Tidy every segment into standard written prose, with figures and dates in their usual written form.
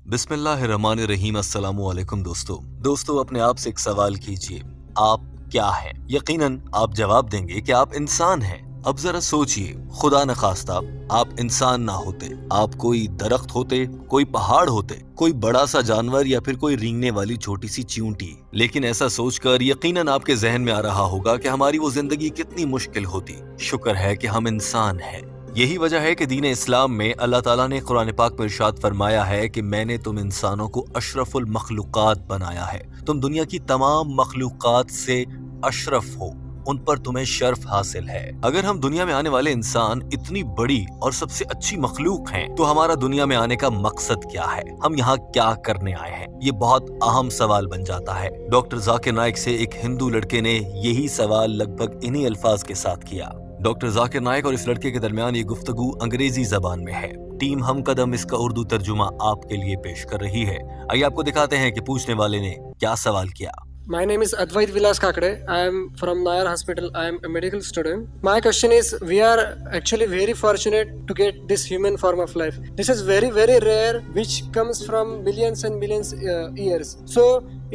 बिस्मिल्लाहिर्रहमानिर्रहीम। अस्सलामुअलैकुम दोस्तों अपने आप से एक सवाल कीजिए, आप क्या हैं? यकीनन आप जवाब देंगे कि आप इंसान हैं। अब जरा सोचिए, खुदा न खास्ता आप इंसान ना होते, आप कोई दरख्त होते, कोई पहाड़ होते, कोई बड़ा सा जानवर या फिर कोई रेंगने वाली छोटी सी चींटी। लेकिन ऐसा सोचकर यकीनन आपके जहन में आ रहा होगा कि हमारी वो जिंदगी कितनी मुश्किल होती। शुक्र है कि हम इंसान हैं। यही वजह है कि दीन इस्लाम में अल्लाह ताला ने कुरान पाक में इरशाद फरमाया है कि मैंने तुम इंसानों को अशरफुल मखलूकात बनाया है। तुम दुनिया की तमाम मखलूकात से अशरफ हो, उन पर तुम्हें शर्फ हासिल है। अगर हम दुनिया में आने वाले इंसान इतनी बड़ी और सबसे अच्छी मखलूक हैं, तो हमारा दुनिया में आने का मकसद क्या है? हम यहाँ क्या करने आए हैं? ये बहुत अहम सवाल बन जाता है। डॉक्टर जाकिर नाइक से एक हिंदू लड़के ने यही सवाल लगभग इन्हीं अल्फाज के साथ किया। डॉक्टर जाकिर नाइक और इस लड़के के दरमियान ये गुफ्तगू अंग्रेजी जबान में है। टीम हम कदम इसका उर्दू तर्जुमा आपके लिए पेश कर रही है। आइए आपको दिखाते हैं कि पूछने वाले ने क्या सवाल किया। My name is Advait Vilas Kakade. I am from Nayar Hospital. I am a medical student. My question is, we are actually very fortunate to get this human form of life. This is very, very rare, which comes from billions and billions years. So,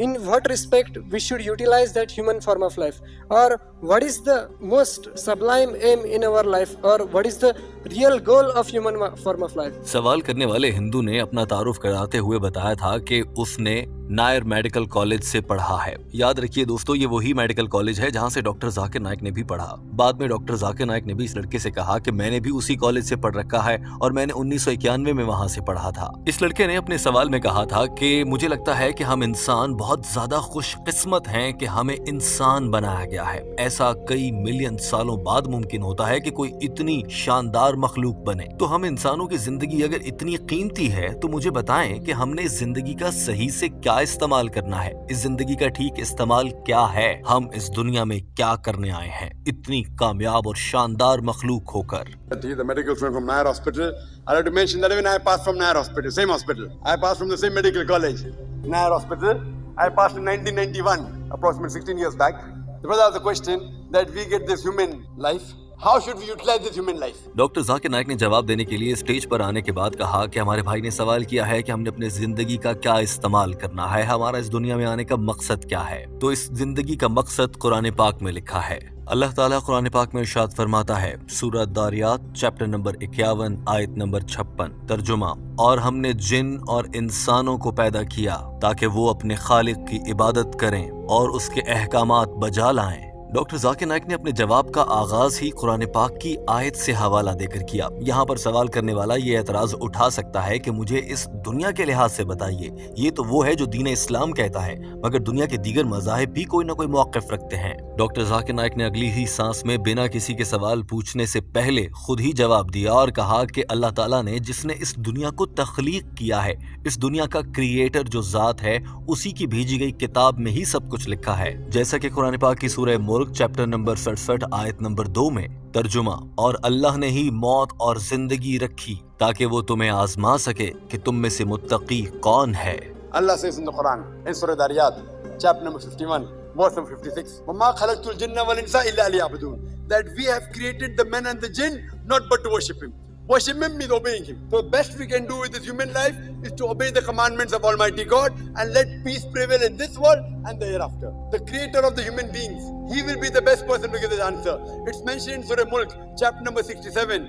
in what respect we should utilize that human form of life? Or what is the most sublime aim in our life? Or what is the real goal of human form of life? सवाल करने वाले हिंदू ने अपना तारुफ कराते हुए बताया था कि उसने नायर मेडिकल कॉलेज से पढ़ा है। याद रखिए दोस्तों, ये वही मेडिकल कॉलेज है जहाँ से डॉक्टर जाकिर नाइक ने भी पढ़ा। बाद में डॉक्टर जाकिर नाइक ने भी इस लड़के से कहा कि मैंने भी उसी कॉलेज से पढ़ रखा है और मैंने 1991 में वहाँ से पढ़ा था। इस लड़के ने अपने सवाल में कहा था कि मुझे लगता है कि हम इंसान बहुत ज्यादा खुशकिस्मत हैं कि हमें इंसान बनाया गया है। ऐसा कई मिलियन सालों बाद मुमकिन होता है कि कोई इतनी शानदार मखलूक बने। तो हम इंसानों की जिंदगी अगर इतनी कीमती है, तो मुझे बताएं कि हमने इस जिंदगी का सही से क्या इस्तेमाल करना है। इस जिंदगी का ठीक इस्तेमाल क्या है? हम इस दुनिया में क्या करने आए हैं इतनी कामयाब और शानदार मखलूक होकर? The medical student from Nayar Hospital. I have to mention that even I passed from Nayar Hospital, same hospital. I passed from the same medical college, Nayar Hospital. I passed in 1991, approximately 16 years back. The brother asked the question that we get this human life. How should we utilize this human life? Doctor Zakir Naik ने जवाब देने के लिए stage पर आने के बाद कहा कि हमारे भाई ने सवाल किया है कि हमने अपनी जिंदगी का क्या इस्तेमाल करना है, हमारा इस दुनिया में आने का मकसद क्या है। तो इस जिंदगी का मकसद कुरान पाक में लिखा है। अल्लाह ताला कुरान पाक में इरशाद फरमाता है, सूरह दारियात चैप्टर नंबर 51 आयत नंबर 56, तर्जुमा, और हमने जिन और इंसानों को पैदा किया ताकि वो अपने खालिक की इबादत करें और उसके अहकामात बजा लाएं। डॉक्टर जाकिर नाइक ने अपने जवाब का आगाज ही कुरान पाक की आयत से हवाला देकर किया। यहाँ पर सवाल करने वाला ये एतराज उठा सकता है कि मुझे इस दुनिया के लिहाज से बताइए, ये तो वो है जो दीन इस्लाम कहता है, मगर दुनिया के दीगर मज़ाहिब भी कोई ना कोई मौक़िफ़ रखते हैं। डॉक्टर जाकिर नाइक ने अगली ही सांस में बिना किसी के सवाल पूछने से पहले खुद ही जवाब दिया और कहा कि अल्लाह ताला ने जिसने इस दुनिया को तख्लीक किया है, इस दुनिया का क्रिएटर जो जात है, उसी की भेजी गई किताब में ही सब कुछ लिखा है। जैसा कि कुरान पाक की सूरह मुल्क चैप्टर नंबर 67 आयत नंबर 2 में, तर्जुमा, और अल्लाह ने ही मौत और जिंदगी रखी ताकि वो तुम्हें आजमा सके कि तुम में से मुत्तकी कौन है। Allah says in the Quran, in Surah Dariyat, chapter number 51, verse number 56, وَمَا خَلَقْتُ الْجِنَّ وَالْإِنسَ إِلَّا لِيَعْبُدُونَ, that we have created the men and the jinn not but to worship him. Worship him means obeying him. So the best we can do with this human life is to obey the commandments of Almighty God and let peace prevail in this world and the hereafter. The creator of the human beings, he will be the best person to give this answer. It's mentioned in Surah Mulk, chapter number 67,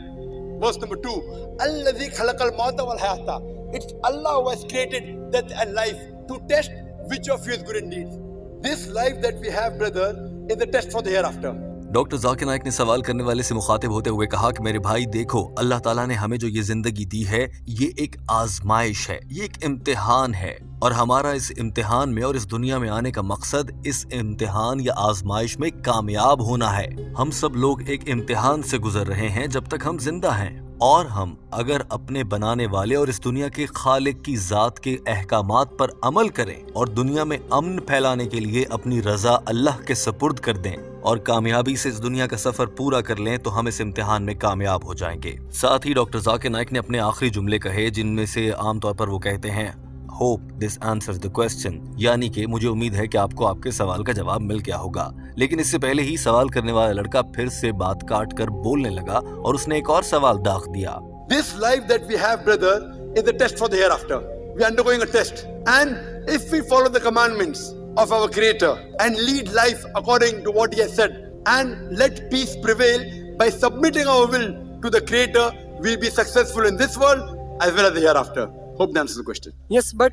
verse number 2. الَّذِي خَلَقَ الْمَوْتَ وَالْحَيَاةَ. It's Allah who has created death and life to test which of you is good indeed. This life that we have, brother, is a test for the hereafter. Doctor Zakir Naik ने सवाल करने वाले से मुखातिब होते हुए कहा कि मेरे भाई देखो, अल्लाह ताला ने हमें जो ये जिंदगी दी है, ये एक आजमाइश है, ये एक इम्तिहान है, और हमारा इस इम्तिहान में और इस दुनिया में आने का मकसद इस इम्तिहान या आजमाइश में कामयाब होना है। हम सब लोग एक इम्तिहान से गुजर रहे हैं जब तक हम जिंदा हैं, और हम अगर अपने बनाने वाले और इस दुनिया के खालिक की जात के अहकामात पर अमल करें और दुनिया में अमन फैलाने के लिए अपनी रजा अल्लाह के सपुर्द कर दें और कामयाबी से इस दुनिया का सफर पूरा कर लें, तो हम इस इम्तिहान में कामयाब हो जाएंगे। साथ ही डॉक्टर जाकिर नाइक ने अपने आखिरी जुमले कहे, जिनमें से आमतौर पर वो कहते हैं, hope this answers the question, यानी कि मुझे उम्मीद है कि आपको आपके सवाल का जवाब मिल गया होगा। लेकिन इससे पहले ही सवाल करने वाला लड़का फिर से बात काट कर बोलने लगा और उसने एक और सवाल दाग दिया। This life that we have, brother, is a test for the hereafter. we are undergoing a test. And if we follow the commandments of our Creator and lead life according to what He has said, and let peace prevail by submitting our will to the Creator, we'll be successful in this world as well as the hereafter. Hope that answers the question. Yes, but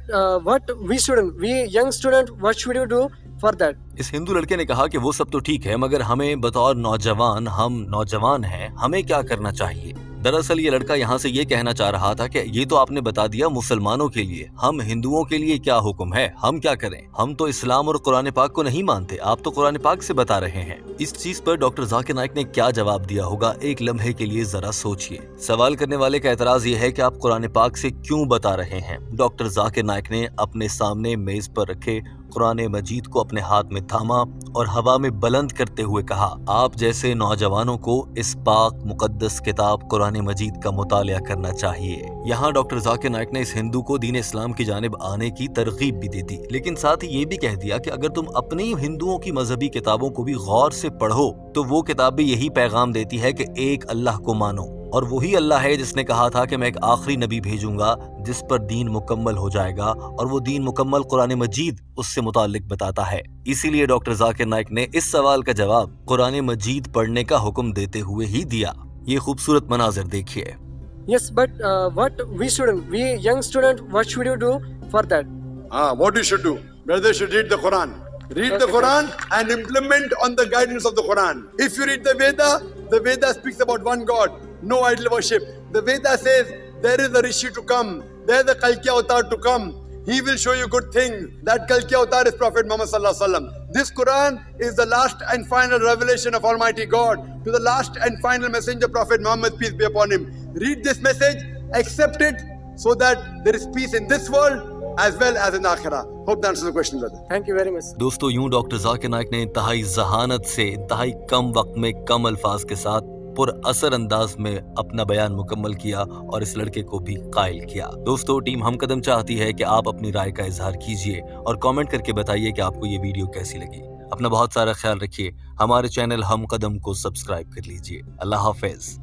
we young student, what should you do for that? इस हिंदू लड़के ने कहा कि वो सब तो ठीक है, मगर हमें बतौर नौजवान, हम नौजवान हैं, हमें क्या करना चाहिए। दरअसल ये लड़का यहाँ से ये कहना चाह रहा था कि ये तो आपने बता दिया मुसलमानों के लिए, हम हिंदुओं के लिए क्या हुक्म है, हम क्या करें, हम तो इस्लाम और कुरान पाक को नहीं मानते, आप तो कुरान पाक से बता रहे हैं। इस चीज पर डॉक्टर जाकिर नाइक ने क्या जवाब दिया होगा, एक लम्हे के लिए जरा सोचिए। सवाल करने वाले का एतराज ये है कि आप कुरान पाक से क्यों बता रहे हैं। डॉक्टर जाकिर नाइक ने अपने सामने मेज पर रखे कुरान मजीद को अपने हाथ में थामा और हवा में बुलंद करते हुए कहा, आप जैसे नौजवानों को इस पाक मुकद्दस किताब कुरान मजीद का मुतालिया करना चाहिए। यहाँ डॉक्टर जाकिर नाइक ने इस हिंदू को दीन इस्लाम की जानिब आने की तरगीब भी दे दी, लेकिन साथ ही ये भी कह दिया कि अगर तुम अपनी हिंदुओं की मजहबी किताबों को भी गौर से पढ़ो तो वो किताब भी यही पैगाम देती है कि एक अल्लाह को मानो, और वही अल्लाह है जिसने कहा था कि मैं एक आखिरी नबी भेजूंगा जिस पर दीन मुकम्मल हो जाएगा, और वो दीन मुकम्मल कुरान मजीद उससे मुताल्लिक बताता है। इसीलिए डॉक्टर जाकिर नाइक ने इस सवाल का जवाब कुरान मजीद पढ़ने का हुक्म देते हुए ही दिया। ये खूबसूरत मनाजिर देखिए। Yes, but we young student, what should you do for that? What you should do? Brothers should read the Quran. Read the Quran and implement on the guidance of the Quran. If you read the Veda speaks about one God, no idol worship. The Veda says there is a Rishi to come, there is a Kalki Avatar to come. He will show you good things. That Kalki Avatar is Prophet Muhammad Sallallahu Alaihi Wasallam. This Quran is the last and final revelation of Almighty God to the last and final messenger Prophet Muhammad, peace be upon him. Read this message, accept it, so that there is peace in this world as well as in Akhirah. Hope that answers the question, brother. Thank you very much. दोस्तों, यूं doctor Zakir Naik ने इंतहाई जहानत से इंतहाई कम वक्त में कम अल्फाज के साथ पुर असर अंदाज में अपना बयान मुकम्मल किया और इस लड़के को भी कायल किया। दोस्तों, टीम हम कदम चाहती है कि आप अपनी राय का इजहार कीजिए और कमेंट करके बताइए कि आपको ये वीडियो कैसी लगी। अपना बहुत सारा ख्याल रखिए। हमारे चैनल हम कदम को सब्सक्राइब कर लीजिए। अल्लाह हाफिज।